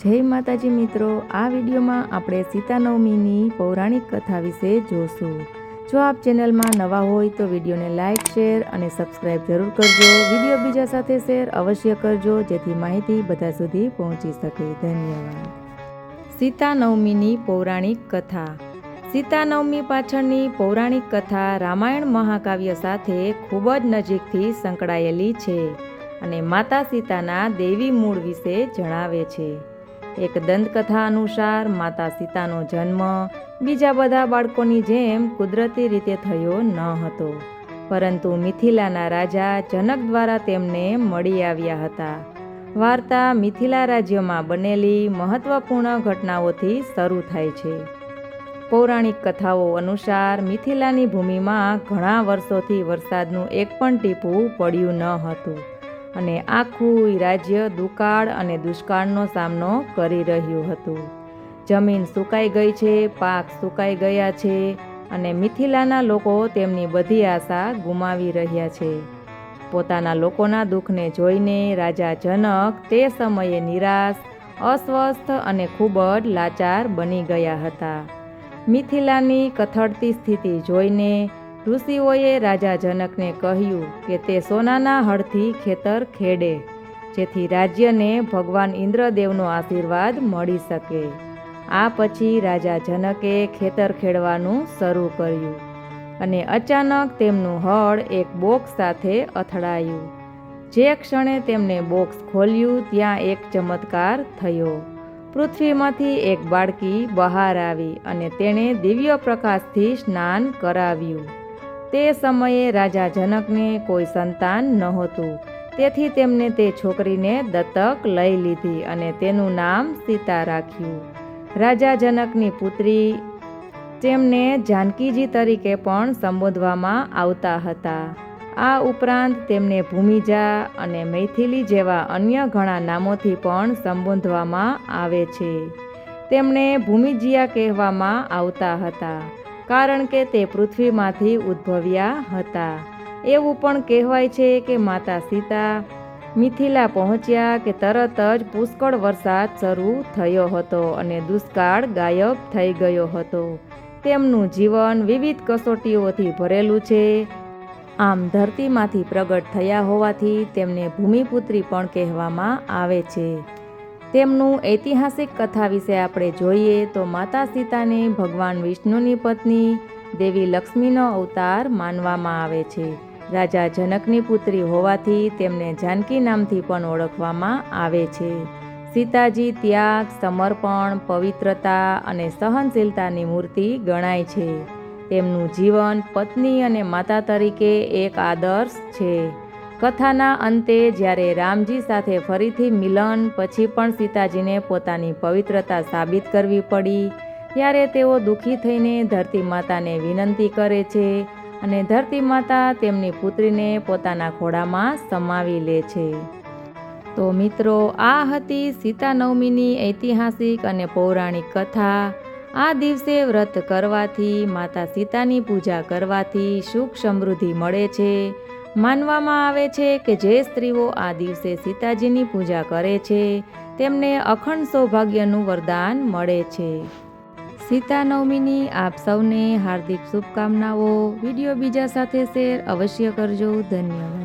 જય માતાજી મિત્રો, આ વિડીયોમાં આપણે સીતા નવમીની પૌરાણિક કથા વિશે જોશું। જો આપ ચેનલમાં નવા હોય તો વિડીયોને લાઇક, શેર અને સબસ્ક્રાઈબ જરૂર કરજો। વિડીયો બીજા સાથે શેર અવશ્ય કરજો જેથી માહિતી બધા સુધી પહોંચી શકે। ધન્યવાદ। સીતા નવમીની પૌરાણિક કથા। સીતા નવમી પાછળની પૌરાણિક કથા રામાયણ મહાકાવ્ય સાથે ખૂબ જ નજીકથી સંકળાયેલી છે અને માતા સીતાના દૈવી મૂળ વિશે જણાવે છે। એક દંતકથા અનુસાર માતા સીતાનો જન્મ બીજા બધા બાળકોની જેમ કુદરતી રીતે થયો ન હતો, પરંતુ મિથિલાના રાજા જનક દ્વારા તેમને મળી આવ્યા હતા। વાર્તા મિથિલા રાજ્યમાં બનેલી મહત્વપૂર્ણ ઘટનાઓથી શરૂ થાય છે। પૌરાણિક કથાઓ અનુસાર મિથિલાની ભૂમિમાં ઘણા વર્ષોથી વરસાદનું એક પણ ટીપું પડ્યું ન હતું અને આખું રાજ્ય દુકાળ અને દુષ્કાળનો સામનો કરી રહ્યું હતું। જમીન સુકાઈ ગઈ છે, પાક સુકાઈ ગયા છે અને મિથિલાના લોકો તેમની બધી આશા ગુમાવી રહ્યા છે। પોતાના લોકોના દુઃખને જોઈને રાજા જનક તે સમયે નિરાશ, અસ્વસ્થ અને ખૂબ જ લાચાર બની ગયા હતા। મિથિલાની કથળતી સ્થિતિ જોઈને ઋષિઓએ રાજા જનકને કહ્યું કે તે સોનાના હળથી ખેતર ખેડે, જેથી રાજ્યને ભગવાન ઇન્દ્રદેવનો આશીર્વાદ મળી શકે। આ પછી રાજા જનકે ખેતર ખેડવાનું શરૂ કર્યું અને અચાનક તેમનું હળ એક બોક્સ સાથે અથડાયું। જે ક્ષણે તેમને બોક્સ ખોલ્યું ત્યાં એક ચમત્કાર થયો। પૃથ્વીમાંથી એક બાળકી બહાર આવી અને તેણે દિવ્ય પ્રકાશથી સ્નાન કરાવ્યું। તે સમયે રાજા જનકને કોઈ સંતાન નહોતું, તેથી તેમને તે છોકરીને દત્તક લઈ લીધી અને તેનું નામ સીતા રાખ્યું। રાજા જનકની પુત્રી, તેમને જાનકીજી તરીકે પણ સંબોધવામાં આવતા હતા। આ ઉપરાંત તેમને ભૂમિજા અને મૈથિલી જેવા અન્ય ઘણા નામોથી પણ સંબોધવામાં આવે છે। તેમને ભૂમિજિયા કહેવામાં આવતા હતા કારણ કે તે પૃથ્વીમાંથી ઉદ્ભવ્યા હતા। એવું પણ કહેવાય છે કે માતા સીતા મિથિલા પહોંચ્યા કે તરત જ પુષ્કળ વરસાદ શરૂ થયો હતો અને દુષ્કાળ ગાયબ થઈ ગયો હતો। તેમનું જીવન વિવિધ કસોટીઓથી ભરેલું છે। આમ ધરતીમાંથી પ્રગટ થયા હોવાથી તેમને ભૂમિપુત્રી પણ કહેવામાં આવે છે। તેમનું ઐતિહાસિક કથા વિશે આપણે જોઈએ તો માતા સીતાને ભગવાન વિષ્ણુની પત્ની દેવી લક્ષ્મીનો અવતાર માનવામાં આવે છે। રાજા જનકની પુત્રી હોવાથી તેમને જાનકી નામથી પણ ઓળખવામાં આવે છે। સીતાજી ત્યાગ, સમર્પણ, પવિત્રતા અને સહનશીલતાની મૂર્તિ ગણાય છે। તેમનું જીવન પત્ની અને માતા તરીકે એક આદર્શ છે। કથાના અંતે જ્યારે રામજી સાથે ફરીથી મિલન પછી પણ સીતાજીને પોતાની પવિત્રતા સાબિત કરવી પડી, ત્યારે તેઓ દુઃખી થઈને ધરતી માતાને વિનંતી કરે છે અને ધરતી માતા તેમની પુત્રીને પોતાના ખોળામાં સમાવી લે છે। તો મિત્રો, આ હતી સીતા નવમીની ઐતિહાસિક અને પૌરાણિક કથા। આ દિવસે વ્રત કરવાથી, માતા સીતાની પૂજા કરવાથી સુખ સમૃદ્ધિ મળે છે। માનવામાં આવે છે કે જે સ્ત્રીઓ આ દિવસે સીતાજીની પૂજા કરે છે તેમને અખંડ સૌભાગ્યનું વરદાન મળે છે। સીતા નવમીની આપ સૌને હાર્દિક શુભકામનાઓ। વિડીયો બીજા સાથે શેર અવશ્ય કરજો। ધન્યવાદ।